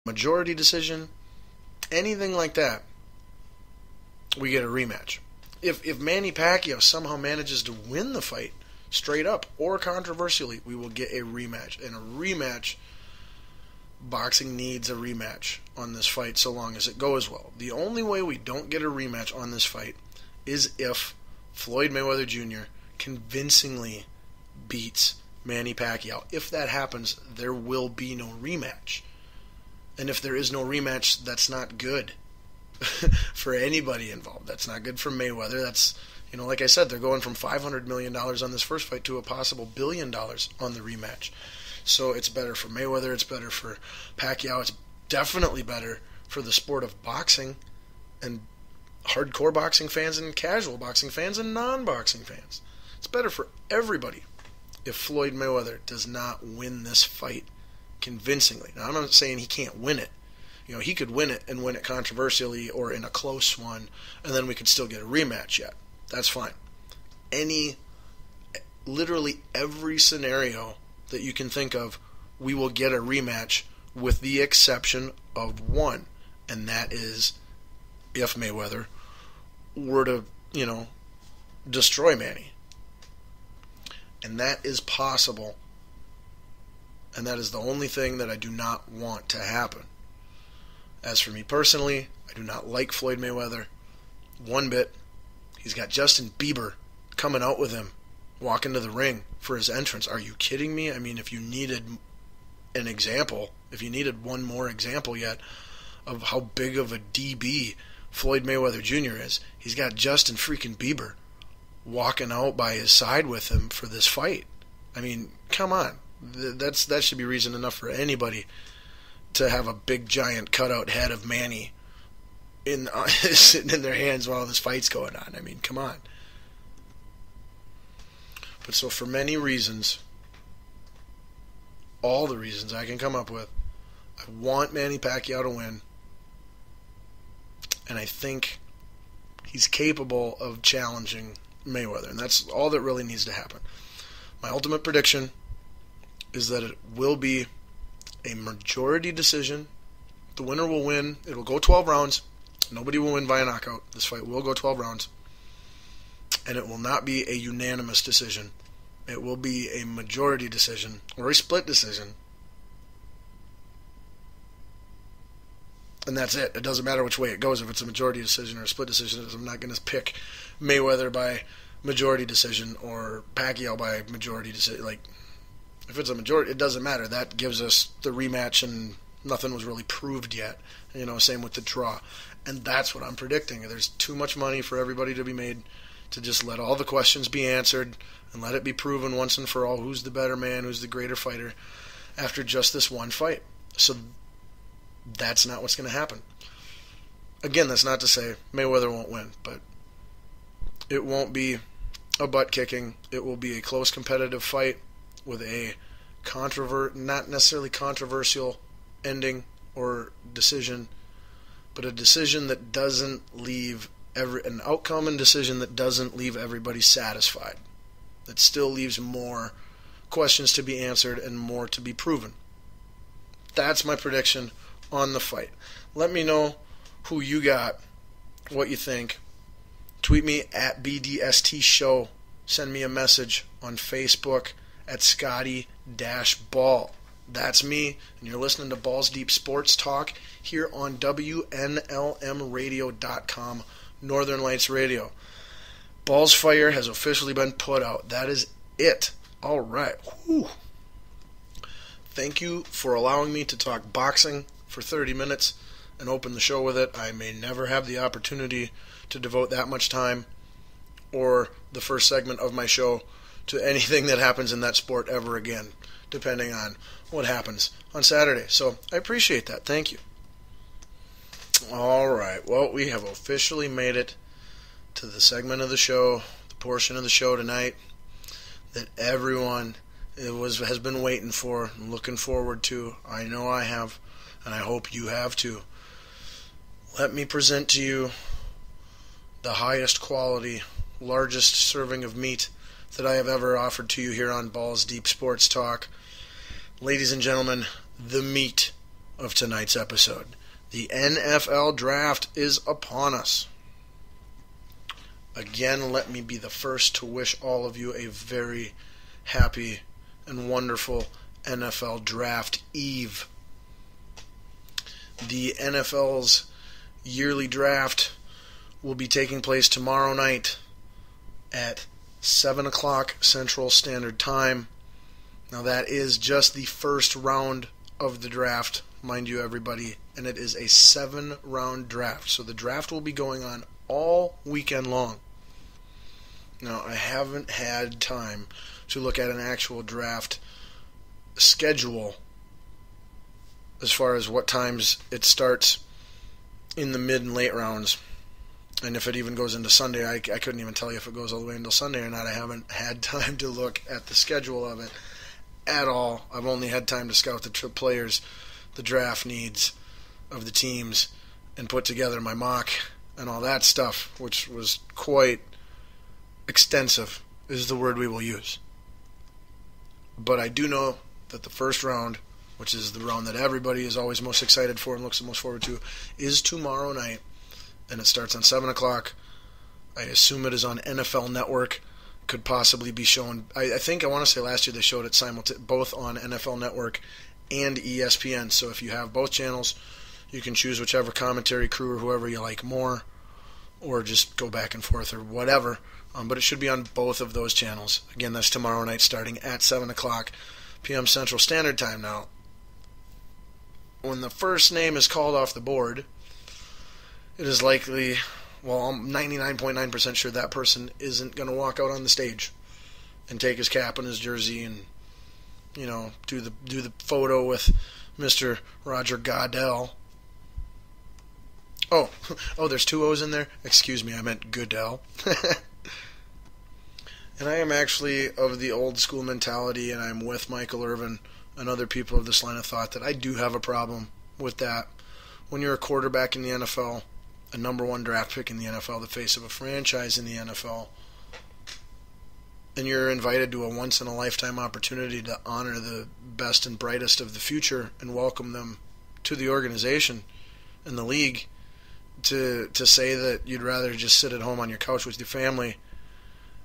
majority decision, anything like that, we get a rematch. If Manny Pacquiao somehow manages to win the fight straight up or controversially, we will get a rematch. And a rematch, boxing needs a rematch on this fight so long as it goes well. The only way we don't get a rematch on this fight is if Floyd Mayweather Jr. convincingly beats Manny Pacquiao. If that happens, there will be no rematch. And if there is no rematch, that's not good for anybody involved. That's not good for Mayweather. That's, like I said, they're going from $500 million on this first fight to a possible $1 billion on the rematch. So it's better for Mayweather, it's better for Pacquiao, it's definitely better for the sport of boxing and hardcore boxing fans and casual boxing fans and non-boxing fans. It's better for everybody if Floyd Mayweather does not win this fight convincingly. Now, I'm not saying he can't win it. He could win it and win it controversially or in a close one, and then we could still get a rematch yet. That's fine. Literally every scenario that you can think of, we will get a rematch with the exception of one, and that is if Mayweather were to, destroy Manny. And that is possible, and that is the only thing that I do not want to happen. As for me personally, I do not like Floyd Mayweather one bit. He's got Justin Bieber coming out with him, walking to the ring for his entrance. Are you kidding me? I mean, if you needed an example, if you needed one more example yet of how big of a DB Floyd Mayweather Jr. is, he's got Justin freaking Bieber walking out by his side with him for this fight. I mean, come on. That should be reason enough for anybody to have a big giant cutout head of Manny sitting in their hands while this fight's going on. I mean, come on. But so for many reasons, all the reasons I can come up with, I want Manny Pacquiao to win. And I think he's capable of challenging Mayweather. And that's all that really needs to happen. My ultimate prediction is that it will be a majority decision. The winner will win. It will go 12 rounds. Nobody will win via knockout. This fight will go 12 rounds. And it will not be a unanimous decision. It will be a majority decision or a split decision. And that's it. It doesn't matter which way it goes. If it's a majority decision or a split decision, I'm not going to pick Mayweather by majority decision or Pacquiao by majority decision. If it's a majority, it doesn't matter. That gives us the rematch, and nothing was really proved yet. Same with the draw. And that's what I'm predicting. There's too much money for everybody to be made to just let all the questions be answered and let it be proven once and for all who's the better man, who's the greater fighter after just this one fight. So that's not what's going to happen. Again, that's not to say Mayweather won't win, but it won't be a butt kicking. It will be a close competitive fight with a not necessarily controversial ending or decision, but a decision that doesn't leave an outcome and decision that doesn't leave everybody satisfied. That still leaves more questions to be answered and more to be proven. That's my prediction on the fight. Let me know who you got, what you think. Tweet me at BDST Show. Send me a message on Facebook at Scotty-Ball. That's me, and you're listening to Balls Deep Sports Talk here on WNLMradio.com, Northern Lights Radio. Balls Fire has officially been put out. That is it. All right. Whew. Thank you for allowing me to talk boxing for 30 minutes and open the show with it. I may never have the opportunity to devote that much time or the first segment of my show to anything that happens in that sport ever again, depending on what happens on Saturday. So I appreciate that. Thank you. All right. Well, we have officially made it to the segment of the show, the portion of the show tonight that everyone has been waiting for and looking forward to. I know I have, and I hope you have too. Let me present to you the highest quality, largest serving of meat that I have ever offered to you here on Balls Deep Sports Talk. Ladies and gentlemen, the meat of tonight's episode. The NFL draft is upon us. Again, let me be the first to wish all of you a very happy and wonderful NFL Draft Eve. The NFL's yearly draft will be taking place tomorrow night at 7 o'clock Central Standard Time. Now that is just the first round of the draft, mind you everybody, and it is a 7-round draft. So the draft will be going on all weekend long. Now I haven't had time to look at an actual draft schedule as far as what times it starts in the mid and late rounds. And if it even goes into Sunday, I couldn't even tell you if it goes all the way until Sunday or not. I haven't had time to look at the schedule of it at all. I've only had time to scout the players, the draft needs of the teams, and put together my mock and all that stuff, which was quite extensive, is the word we will use. But I do know that the first round, which is the round that everybody is always most excited for and looks the most forward to, is tomorrow night. And it starts on 7 o'clock. I assume it is on NFL Network. Could possibly be shown. I think, I want to say last year they showed it both on NFL Network and ESPN. So if you have both channels, you can choose whichever commentary crew or whoever you like more, or just go back and forth or whatever. But it should be on both of those channels. Again, that's tomorrow night starting at 7 o'clock p.m. Central Standard Time. Now, when the first name is called off the board, it is likely, well, I'm 99.9% sure that person isn't going to walk out on the stage and take his cap and his jersey and, you know, do the photo with Mr. Roger Goodell. Oh, there's 2 O's in there? Excuse me, I meant Goodell. And I am actually of the old school mentality, and I'm with Michael Irvin and other people of this line of thought, that I do have a problem with that. When you're a quarterback in the NFL, a number 1 draft pick in the NFL, the face of a franchise in the NFL, and you're invited to a once-in-a-lifetime opportunity to honor the best and brightest of the future and welcome them to the organization and the league, to say that you'd rather just sit at home on your couch with your family,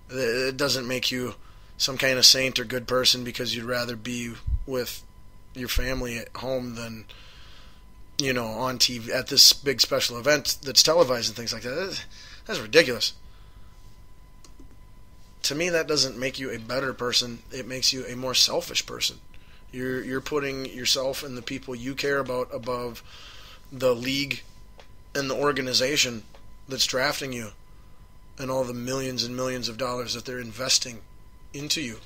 it doesn't make you some kind of saint or good person because you'd rather be with your family at home than, you know, on TV at this big special event that's televised and things like that. That's ridiculous. To me, that doesn't make you a better person. It makes you a more selfish person. You're putting yourself and the people you care about above the league and the organization that's drafting you and all the millions and millions of dollars that they're investing into you.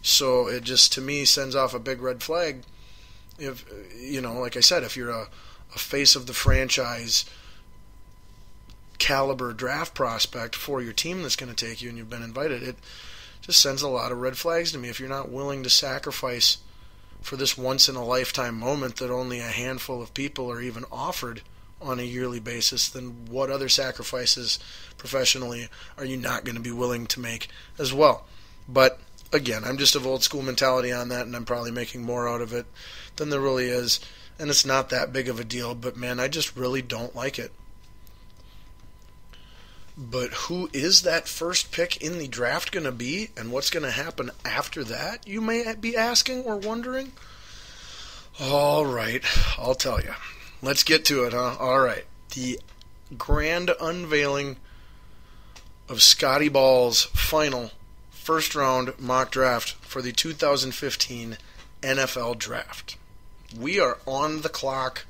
So it just, to me, sends off a big red flag. If, you know, like I said, if you're a face of the franchise caliber draft prospect for your team that's going to take you and you've been invited, it just sends a lot of red flags to me. If you're not willing to sacrifice for this once-in-a-lifetime moment that only a handful of people are even offered on a yearly basis, then what other sacrifices professionally are you not going to be willing to make as well? But again, I'm just of old school mentality on that, and I'm probably making more out of it than there really is, and it's not that big of a deal, but man, I just really don't like it. But who is that first pick in the draft going to be, and what's going to happen after that, you may be asking or wondering? All right, I'll tell you. Let's get to it, huh? All right. The grand unveiling of Scotty Ball's final first-round mock draft for the 2015 NFL Draft. We are on the clock.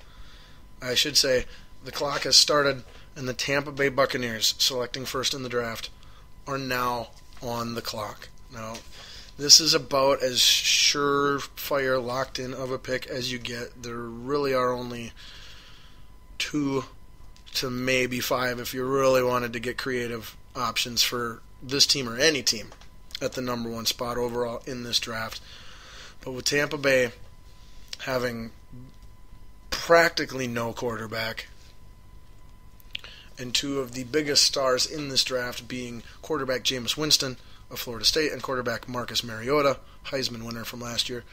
I should say the clock has started, and the Tampa Bay Buccaneers, selecting first in the draft, are now on the clock. Now, this is about as surefire, locked-in of a pick as you get. There really are only 2 to maybe 5 if you really wanted to get creative options for this team or any team at the number 1 spot overall in this draft. But with Tampa Bay having practically no quarterback, and 2 of the biggest stars in this draft being quarterback Jameis Winston of Florida State and quarterback Marcus Mariota, Heisman winner from last year,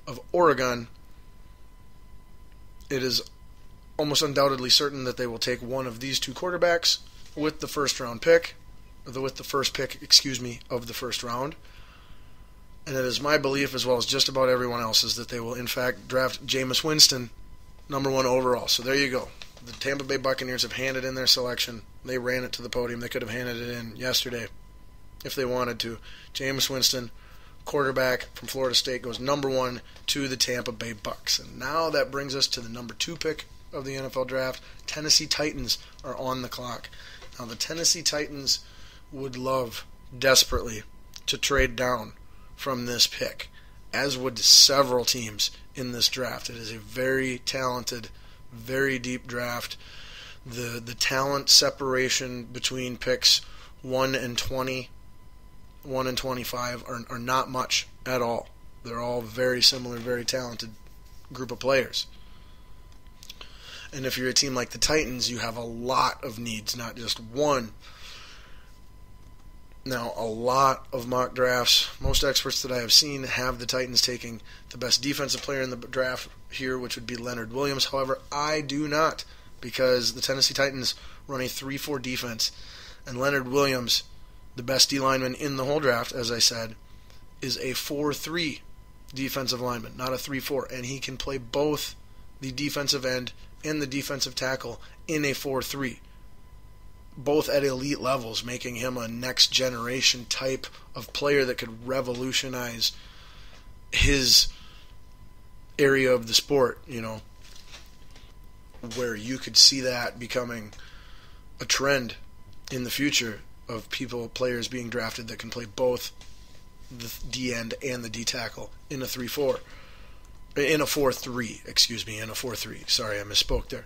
of Oregon, it is almost undoubtedly certain that they will take one of these two quarterbacks with the first pick of the first round. And it is my belief, as well as just about everyone else's, that they will in fact draft Jameis Winston number 1 overall. So there you go. The Tampa Bay Buccaneers have handed in their selection. They ran it to the podium. They could have handed it in yesterday if they wanted to. Jameis Winston, quarterback from Florida State, goes number 1 to the Tampa Bay Bucs. And now that brings us to the number 2 pick of the NFL draft. Tennessee Titans are on the clock. Now the Tennessee Titans would love desperately to trade down from this pick, as would several teams in this draft. It is a very talented, very deep draft. The talent separation between picks 1 and 20, 1 and 25 are not much at all. They're all very similar, very talented group of players. And if you're a team like the Titans, you have a lot of needs, not just one. Now, a lot of mock drafts, most experts that I have seen have the Titans taking the best defensive player in the draft here, which would be Leonard Williams. However, I do not, because the Tennessee Titans run a 3-4 defense, and Leonard Williams, the best D lineman in the whole draft, as I said, is a 4-3 defensive lineman, not a 3-4, and he can play both the defensive end and the defensive tackle in a 4-3. Both at elite levels, making him a next generation type of player that could revolutionize his area of the sport, where you could see that becoming a trend in the future of players being drafted that can play both the D end and the D tackle in a 3-4. In a 4-3. Sorry, I misspoke there.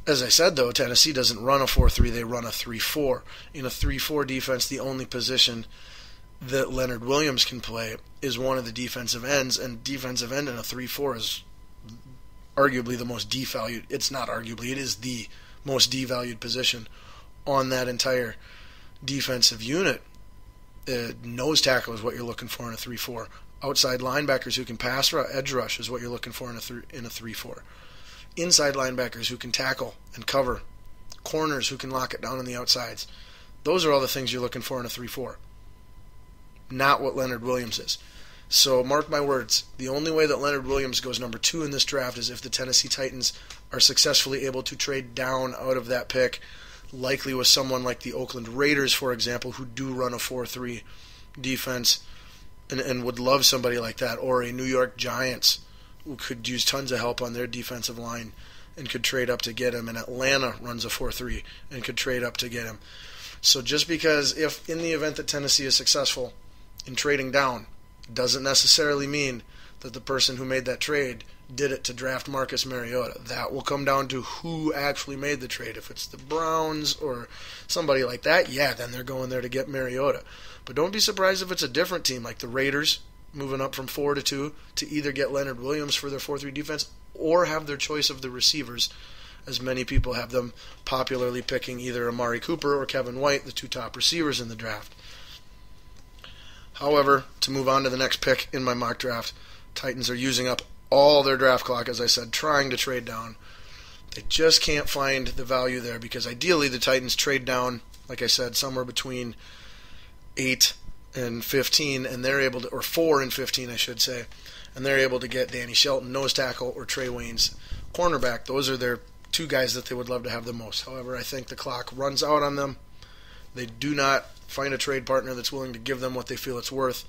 As I said, though, Tennessee doesn't run a 4-3, they run a 3-4. In a 3-4 defense, the only position that Leonard Williams can play is one of the defensive ends, and defensive end in a 3-4 is arguably the most devalued. It's not arguably, it is the most devalued position on that entire defensive unit. Nose tackle is what you're looking for in a 3-4. Outside linebackers who can pass edge rush is what you're looking for in a 3-4. Inside linebackers who can tackle and cover. Corners who can lock it down on the outsides. Those are all the things you're looking for in a 3-4. Not what Leonard Williams is. So mark my words, the only way that Leonard Williams goes number 2 in this draft is if the Tennessee Titans are successfully able to trade down out of that pick, likely with someone like the Oakland Raiders, for example, who do run a 4-3 defense and would love somebody like that, or a New York Giants who could use tons of help on their defensive line and could trade up to get him, and Atlanta runs a 4-3 and could trade up to get him. So just because if in the event that Tennessee is successful in trading down, doesn't necessarily mean that the person who made that trade did it to draft Marcus Mariota. That will come down to who actually made the trade. If it's the Browns or somebody like that, yeah, then they're going there to get Mariota. But don't be surprised if it's a different team like the Raiders, moving up from 4-2 to either get Leonard Williams for their 4-3 defense or have their choice of the receivers, as many people have them popularly picking either Amari Cooper or Kevin White, the 2 top receivers in the draft. However, to move on to the next pick in my mock draft, Titans are using up all their draft clock, as I said, trying to trade down. They just can't find the value there because ideally the Titans trade down, like I said, somewhere between 8 and 15, and they're able to, or 4 and 15, I should say, and they're able to get Danny Shelton, nose tackle, or Trey Waynes, cornerback. Those are their 2 guys that they would love to have the most. However, I think the clock runs out on them. They do not find a trade partner that's willing to give them what they feel it's worth,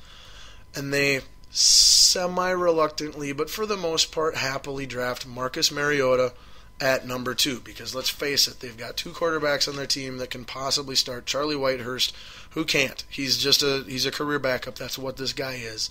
and they semi-reluctantly, but for the most part happily draft Marcus Mariota at number 2, because let's face it, they've got 2 quarterbacks on their team that can possibly start. Charlie Whitehurst, who can't. He's a career backup. That's what this guy is.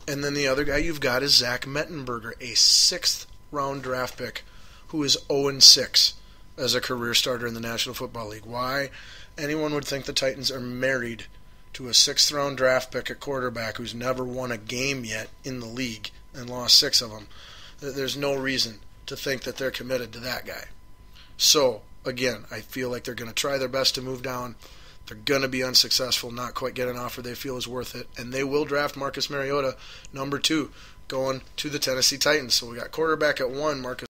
And then the other guy you've got is Zach Mettenberger, a 6th round draft pick who is 0-6 as a career starter in the National Football League. Why anyone would think the Titans are married to a 6th round draft pick at quarterback who's never won a game yet in the league and lost 6 of them, there's no reason to think that they're committed to that guy. So, again, I feel like they're going to try their best to move down. They're going to be unsuccessful, not quite get an offer they feel is worth it, and they will draft Marcus Mariota number 2. going to the Tennessee Titans. So we got quarterback at 1, Marcus